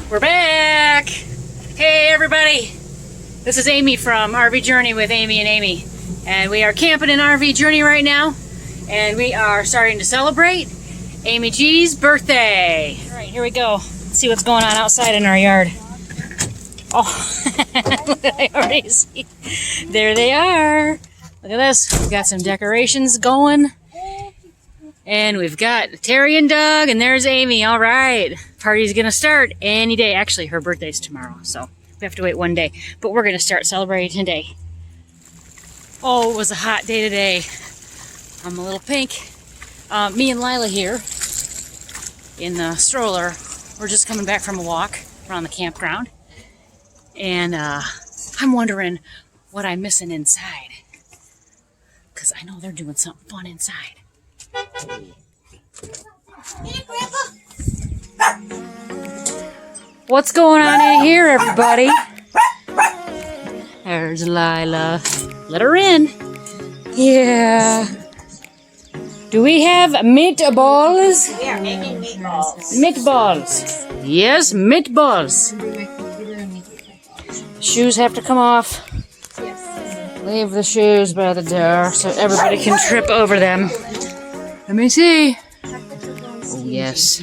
We're back! Hey everybody! This is Aimee from RVJourney with Aimee and Aimee. And we are camping in RVJourney right now. And we are starting to celebrate Aimees Birthday. Alright, here we go. Let's see what's going on outside in our yard. Oh, I already see. There they are. Look at this. We've got some decorations going. And we've got Teri and Doug, and there's Aimee. All right. Party's going to start any day. Actually, her birthday's tomorrow, so we have to wait one day. But we're going to start celebrating today. Oh, it was a hot day today. I'm a little pink. Me and Lila here in the stroller. We're just coming back from a walk around the campground. And I'm wondering what I'm missing inside. Because I know they're doing something fun inside. Hey, Grandpa. What's going on in here, everybody? There's Lila. Let her in. Yeah. Do we have meatballs? We are making meatballs. Meatballs. Yes, meatballs. Shoes have to come off. Leave the shoes by the door so everybody can trip over them. Let me see. Oh, yes.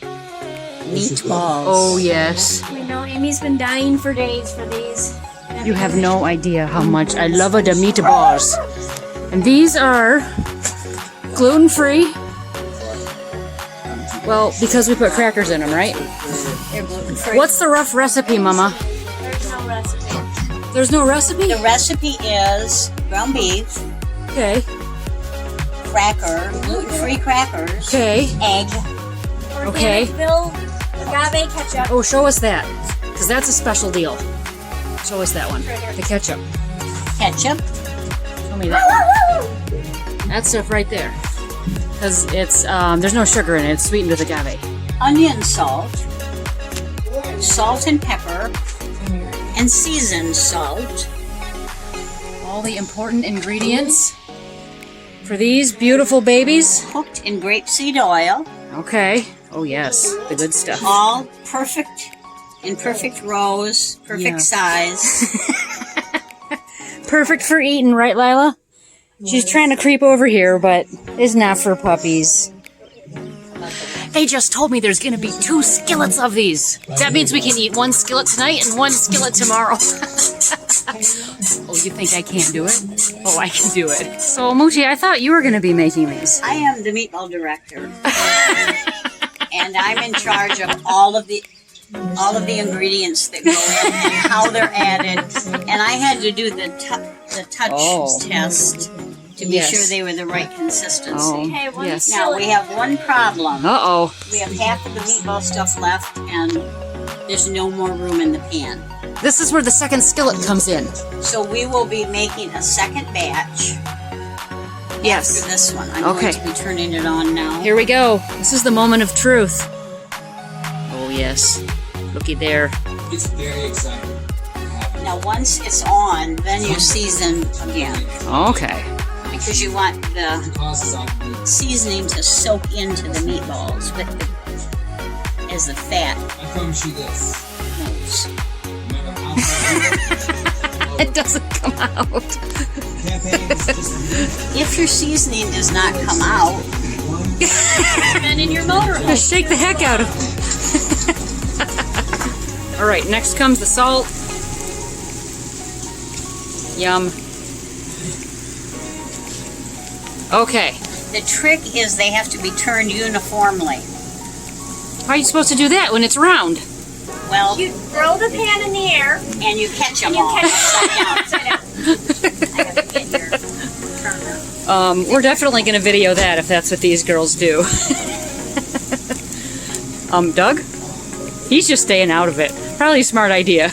Meatballs. Oh, yes. I know Amy's been dying for days for these. You have no idea how much I love the meatballs. And these are gluten-free. Well, because we put crackers in them, right? They're gluten-free. What's the rough recipe, Mama? There's no recipe. There's no recipe? The recipe is ground beef, Okay. cracker, gluten-free crackers, Okay. egg. Okay. Organicville agave ketchup. Oh, show us that. Because that's a special deal. Show us that one. The ketchup. Ketchup. Show me that one. That stuff right there. Because it's, there's no sugar in it. It's sweetened with agave. Onion salt. Salt and pepper. And seasoned salt. All the important ingredients for these beautiful babies. Cooked in grapeseed oil. Okay. Oh, yes. The good stuff. All perfect, in perfect rows, perfect Yeah. size. Perfect for eating, right, Lila? She's trying to creep over here, but it's not for puppies. They just told me there's going to be 2 skillets of these. That means we can eat 1 skillet tonight and 1 skillet tomorrow. Oh, you think I can't do it? Oh, I can do it. So, Moochie, I thought you were going to be making these. I am the Meatball Director. And I'm in charge of all of the ingredients that go in and how they're added. And I had to do the touch test to be sure they were the right consistency. Oh, Okay, one yes. Now, we have one problem. Uh-oh. We have half of the meatball stuff left, and there's no more room in the pan. This is where the second skillet comes in. So we will be making a second batch Yes. after this one. I'm Okay. going to be turning it on now. Here we go. This is the moment of truth. Oh, yes. Looky there. It's very exciting. Now, once it's on, then you season again. Okay. Because you want the Causes on me. seasoning to soak into the meatballs as the fat I promise you this. moves. No matter how much It doesn't come out. campaign is just If your seasoning does not come out, And in your motorhome. Just shake the heck out of it. All right, next comes the salt. Yum. Okay. the trick is they have to be turned uniformly. How are you supposed to do that when it's round? Well, You throw the pan in the air. and you catch them You all catch upside down. Upside down. I have to get your turner. We're definitely going to video that if that's what these girls do. Doug? He's just staying out of it. Probably a smart idea.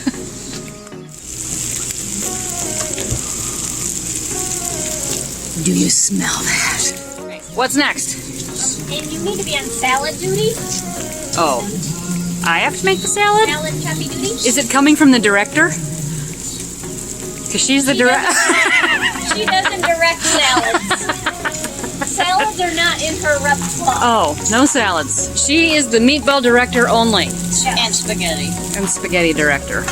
Do you smell that? What's next? And you need to be on salad duty. Oh. I have to make the salad? Salad choppy duty. Is it coming from the director? Because she's the director. She doesn't direct salads. Salads are not in her repertoire. Oh, no salads. She is the meatball director only. And spaghetti. And spaghetti director.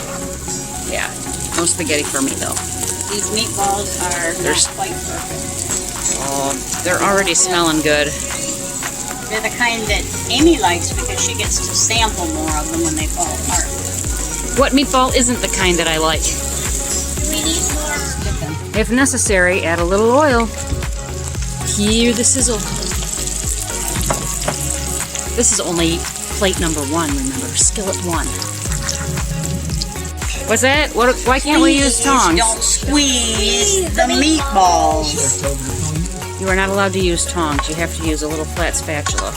Yeah, no spaghetti for me though. These meatballs are There's- not quite perfect. Oh, they're already smelling good. They're the kind that Aimee likes because she gets to sample more of them when they fall apart. What meatball isn't the kind that I like? Do we need more? If necessary, add a little oil. Hear the sizzle. This is only plate number 1, remember, skillet 1. What's that? Why can't we use tongs? Don't squeeze the meatballs. You are not allowed to use tongs. You have to use a little flat spatula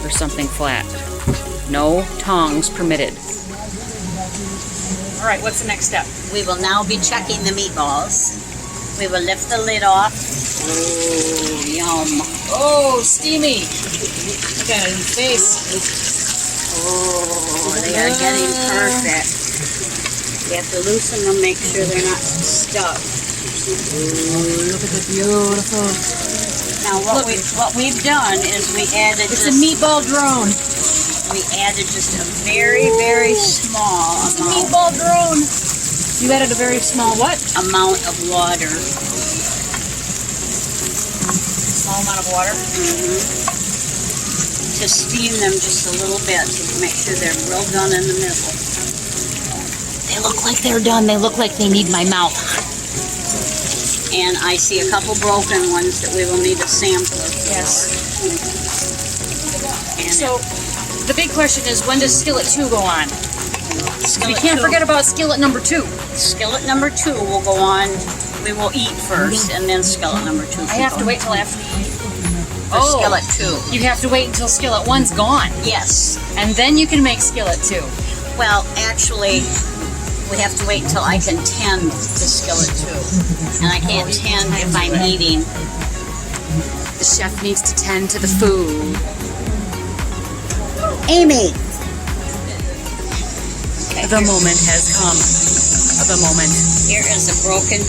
or something flat. No tongs permitted. All right, what's the next step? We will now be checking the meatballs. We will lift the lid off. Oh, yum. Oh, steamy. Look at it in the face. Oh, they are getting perfect. You have to loosen them, make sure they're not stuck. Look at that beautiful. Now what we've done is we added It's a meatball drone. we added just a very, very small Meatball drone. You added a very small what? amount of water. Small amount of water. To steam them just a little bit to make sure they're real done in the middle. They look like they're done. They look like they need my mouth. And I see a couple broken ones that we will need a sampler for. Yes. And So, the big question is, when does skillet 2 go on? We skillet can't two- forget about skillet number 2. skillet number 2 will go on. We will eat first, and then skillet number 2. I have to wait till after you eat. for skillet 2. You have to wait until skillet 1's gone. Yes. And then you can make skillet 2. Well, actually, we have to wait until I can tend to skillet 2. And I can't tend if I'm eating. The chef needs to tend to the food. Aimee! The moment has come. The moment. Here is a broken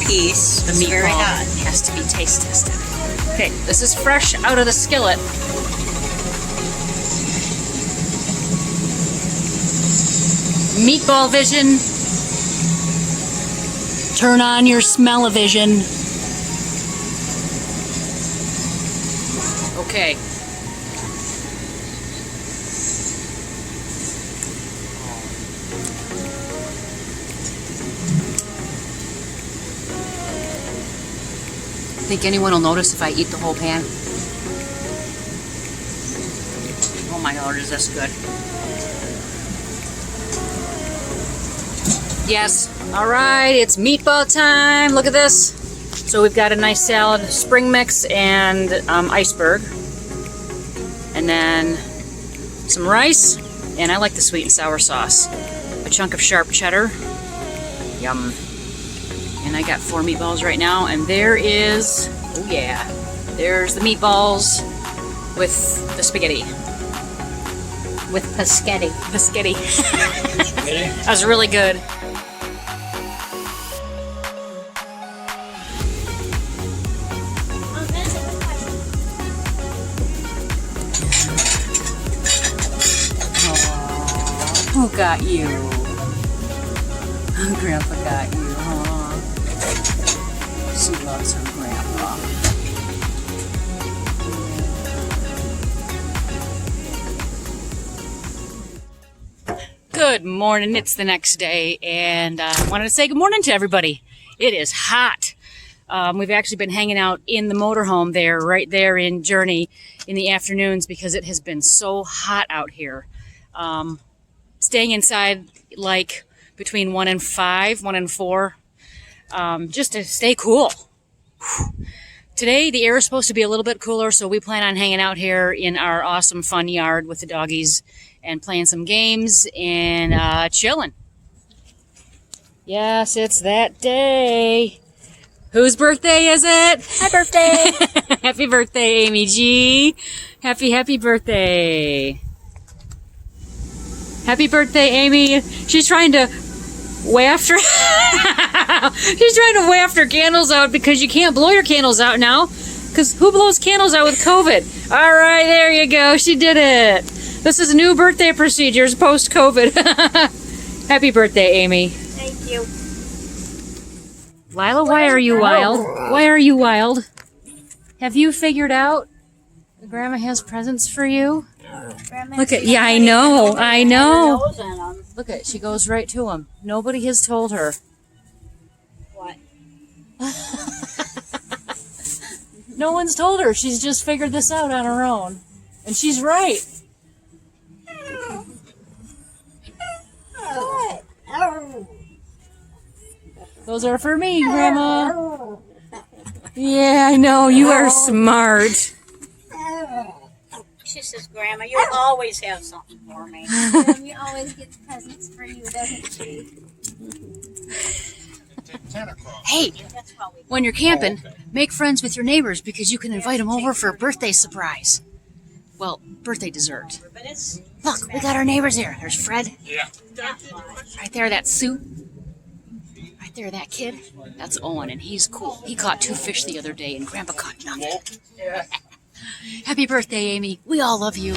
piece. The It's very meatball hot. has to be taste tested. Okay, this is fresh out of the skillet. Meatball vision. Turn on your smell-o-vision. Okay. Think anyone will notice if I eat the whole pan? Oh my lord, is this good? Yes. All right, it's meatball time. Look at this. So we've got a nice salad, spring mix, and iceberg, and then some rice, and I like the sweet and sour sauce. A chunk of sharp cheddar. Yum. And I got 4 meatballs right now, and there is, oh yeah, there's the meatballs with the spaghetti. With paschetti. The skitty. That was really good. That's a good question. Who got you? Grandpa got you, huh? She loves her grandpa. Good morning. It's the next day, and I wanted to say good morning to everybody. It is hot. We've actually been hanging out in the motorhome there, right there in Journey in the afternoons because it has been so hot out here. Staying inside like between 1 and 5, 1 and 4, just to stay cool. Today, the air is supposed to be a little bit cooler, so we plan on hanging out here in our awesome fun yard with the doggies and playing some games and chilling. Yes, it's that day. Whose birthday is it? Hi, birthday. Happy birthday, Aimee G. Happy birthday. Happy birthday, Aimee. She's trying to waft her... She's trying to waft her candles out because you can't blow your candles out now Because who blows candles out with COVID? All right, there you go. She did it. This is new birthday procedures post-COVID. Happy birthday, Aimee. Thank you. Lila, why are you wild? Why are you wild? Have you figured out that Grandma has presents for you? Look at, yeah, I know. Nose in 'em. Look at, she goes right to him. Nobody has told her. What? No one's told her. She's just figured this out on her own. And she's right. Those are for me, Grandma. Yeah, I know. You are smart. She says, Grandma, you always have something for me. Mommy always gets presents for you, doesn't she? Hey, That's how we when you're camping, make friends with your neighbors because you can invite them over for a birthday surprise. Well, birthday dessert. But it's Look, we got our neighbors here. There's Fred. not much. Right there, that's Sue. Right there, that kid. That's Owen, and he's cool. He caught 2 fish the other day, and Grandpa caught nothing. Happy birthday, Aimee. We all love you.